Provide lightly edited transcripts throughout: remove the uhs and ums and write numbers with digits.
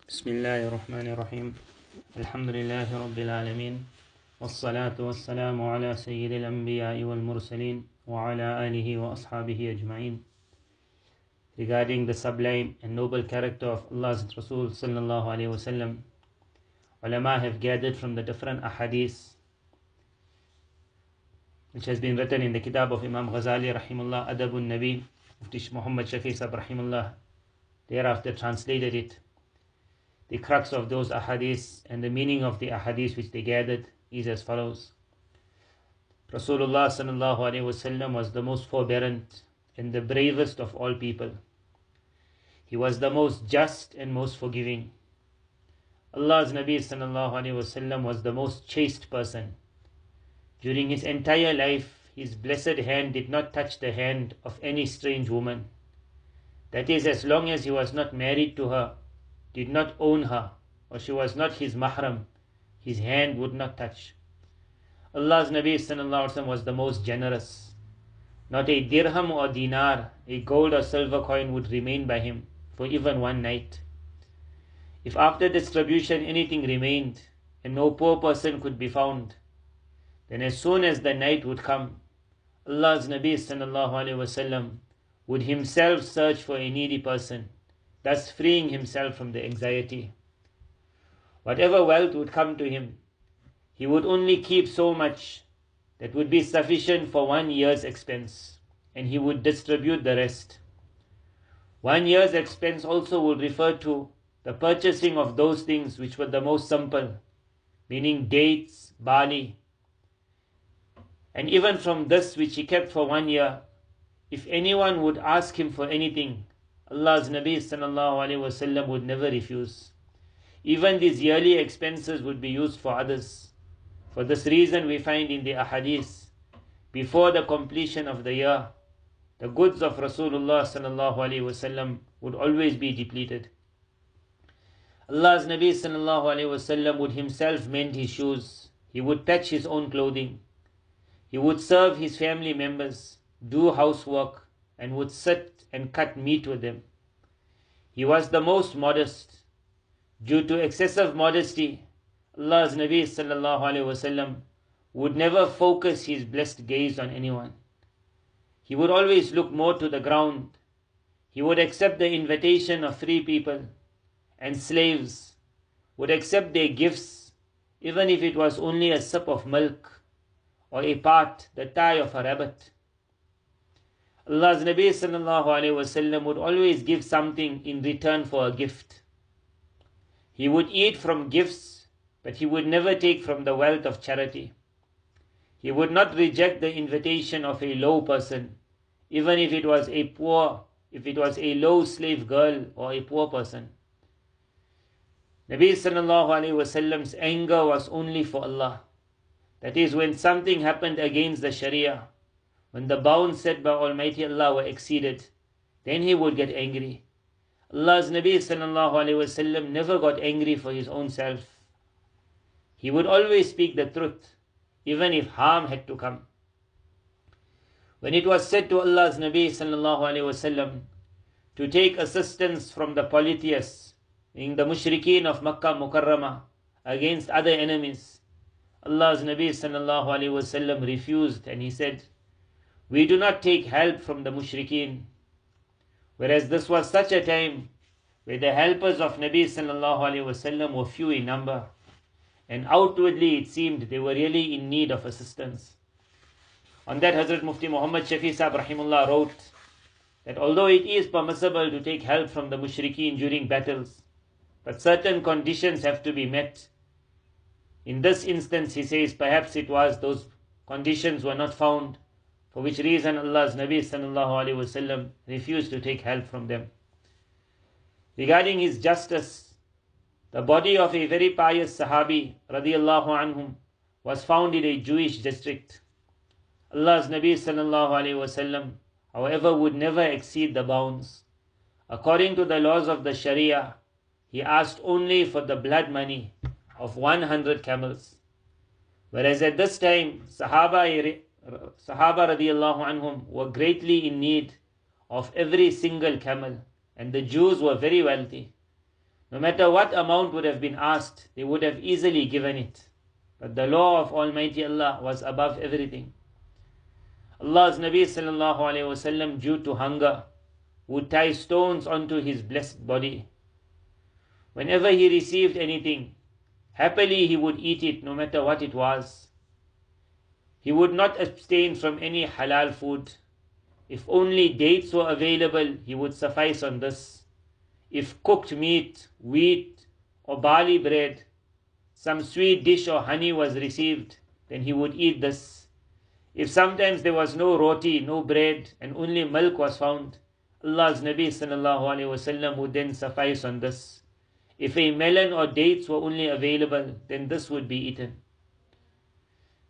بسم الله الرحمن الرحيم الحمد لله رب العالمين والصلاة والسلام على سيد الأنبياء والمرسلين وعلى آله وأصحابه أجمعين. Regarding the sublime and noble character of Allah's Rasul sallallahu alayhi wasallam, ulama have gathered from the different ahadith which has been written in the kitab of Imam Ghazali rahimullah, Adabun Nabi, Mufti Muhammad Shafi Sahib rahimullah, thereafter translated it. The crux of those ahadith and the meaning of the ahadith which they gathered is as follows. Rasulullah sallallahu alaihi wasallam was the most forbearant and the bravest of all people. He was the most just and most forgiving. Allah's Nabi sallallahu alaihi wasallam was the most chaste person. During his entire life, his blessed hand did not touch the hand of any strange woman. That is, as long as he was not married to her, did not own her, or she was not his mahram, his hand would not touch. Allah's Nabi sallallahu alaihi wasallam was the most generous. Not a dirham or dinar, a gold or silver coin would remain by him for even one night. If after distribution anything remained and no poor person could be found, then as soon as the night would come, Allah's Nabi sallallahu alaihi wasallam would himself search for a needy person, thus freeing himself from the anxiety. Whatever wealth would come to him, he would only keep so much that would be sufficient for 1 year's expense, and he would distribute the rest. 1 year's expense also would refer to the purchasing of those things which were the most simple, meaning dates, barley. And even from this which he kept for 1 year, if anyone would ask him for anything, Allah's Nabi sallallahu alaihi wasallam would never refuse. Even these yearly expenses would be used for others. For this reason we find in the ahadith, before the completion of the year, the goods of Rasulullah sallallahu alaihi wasallam would always be depleted. Allah's Nabi sallallahu alaihi wasallam would himself mend his shoes. He would patch his own clothing. He would serve his family members, do housework, and would sit and cut meat with them. He was the most modest. Due to excessive modesty, Allah's Nabi sallallahu alaihi wasallam would never focus his blessed gaze on anyone. He would always look more to the ground. He would accept the invitation of free people and slaves, would accept their gifts, even if it was only a sip of milk or a part, the thigh of a rabbit. Allah's Nabi sallallahu alaihi wasallam would always give something in return for a gift. He would eat from gifts, but he would never take from the wealth of charity. He would not reject the invitation of a low person, even if it was a low slave girl or a poor person. Nabi sallallahu alaihi wasallam's anger was only for Allah. That is, when something happened against the Sharia, when the bounds set by Almighty Allah were exceeded, then he would get angry. Allah's Nabi sallallahu alaihi wasallam never got angry for his own self. He would always speak the truth, even if harm had to come. When it was said to Allah's Nabi sallallahu alaihi wasallam to take assistance from the polytheists, being the mushrikeen of Makkah Mukarramah, against other enemies, Allah's Nabi sallallahu alaihi wasallam refused, and he said, "We do not take help from the mushrikeen." Whereas this was such a time where the helpers of Nabi sallallahu alaihi wasallam were few in number, and outwardly it seemed they were really in need of assistance. On that, Hazrat Mufti Muhammad Shafi Sahib rahimullah wrote that although it is permissible to take help from the mushrikeen during battles, but certain conditions have to be met. In this instance, he says, perhaps it was those conditions were not found, for which reason Allah's Nabi sallallahu alaihi wasallam refused to take help from them. Regarding his justice, the body of a very pious Sahabi radiyallahu anhum was found in a Jewish district. Allah's Nabi sallallahu alaihi wasallam, however, would never exceed the bounds. According to the laws of the Sharia, he asked only for the blood money of 100 camels. Whereas at this time, Sahaba radiyallahu anhum were greatly in need of every single camel, and the Jews were very wealthy. No matter what amount would have been asked, they would have easily given it. But the law of Almighty Allah was above everything. Allah's Nabi sallallahu alayhi wasallam, due to hunger, would tie stones onto his blessed body. Whenever he received anything, happily he would eat it, no matter what it was. He would not abstain from any halal food. If only dates were available, he would suffice on this. If cooked meat, wheat or barley bread, some sweet dish or honey was received, then he would eat this. If sometimes there was no roti, no bread, and only milk was found, Allah's Nabi sallallahu alayhi wasallam would then suffice on this. If a melon or dates were only available, then this would be eaten.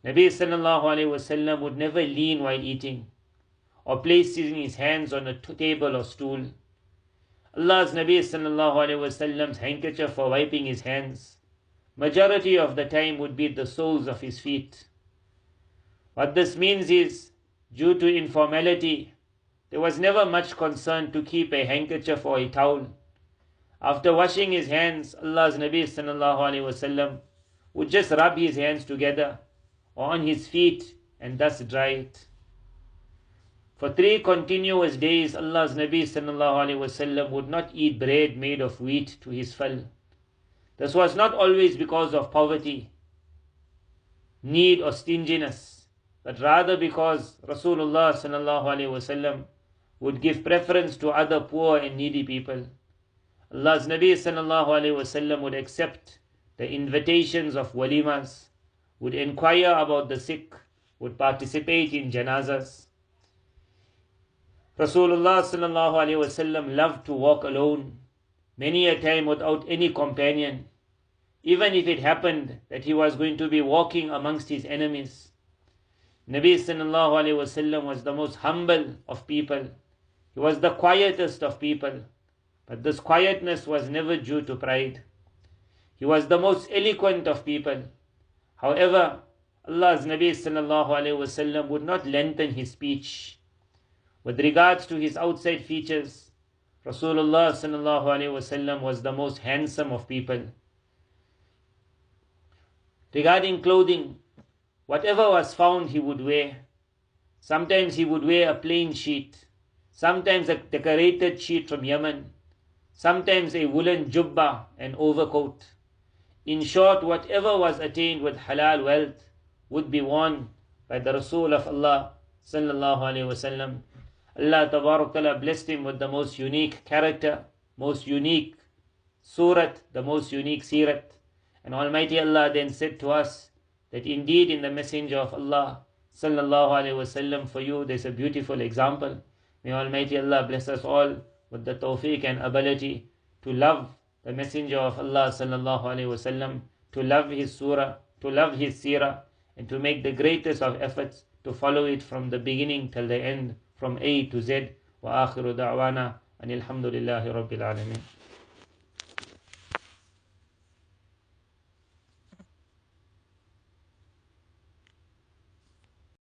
Nabi sallallahu alayhi wasallam would never lean while eating or placing his hands on a table or stool. Allah's Nabi sallallahu alayhi wasallam's handkerchief for wiping his hands, majority of the time, would be the soles of his feet. What this means is, due to informality, there was never much concern to keep a handkerchief or a towel. After washing his hands, Allah's Nabi sallallahu alayhi wasallam would just rub his hands together or on his feet and thus dry it. For 3 continuous days, Allah's Nabi sallallahu alayhi wasallam would not eat bread made of wheat to his full. This was not always because of poverty, need or stinginess, but rather because Rasulullah sallallahu alayhi wasallam would give preference to other poor and needy people. Allah's Nabi sallallahu alayhi wasallam would accept the invitations of walimas, would inquire about the sick, would participate in janazas. Rasulullah sallallahu alayhi wasallam loved to walk alone, many a time without any companion, even if it happened that he was going to be walking amongst his enemies. Nabi sallallahu alayhi wasallam was the most humble of people. He was the quietest of people, but this quietness was never due to pride. He was the most eloquent of people. However, Allah's Nabi sallallahu alayhi wasallam would not lengthen his speech. With regards to his outside features, Rasulullah sallallahu alayhi wasallam was the most handsome of people. Regarding clothing, whatever was found he would wear. Sometimes he would wear a plain sheet, sometimes a decorated sheet from Yemen, sometimes a woolen jubba and overcoat. In short, whatever was attained with halal wealth would be worn by the Rasul of Allah sallallahu alayhi wasallam. Allah tabarak ta'ala blessed him with the most unique character, most unique surat, the most unique sirat. And Almighty Allah then said to us that indeed in the Messenger of Allah sallallahu alayhi wasallam, for you there's a beautiful example. May Almighty Allah bless us all with the tawfiq and ability to love the Messenger of Allah sallallahu alayhi wasallam, to love his surah, to love his seerah, and to make the greatest of efforts to follow it from the beginning till the end, from A to Z. Wa akhiru da'wana anil hamdulillahi rabbil alameen.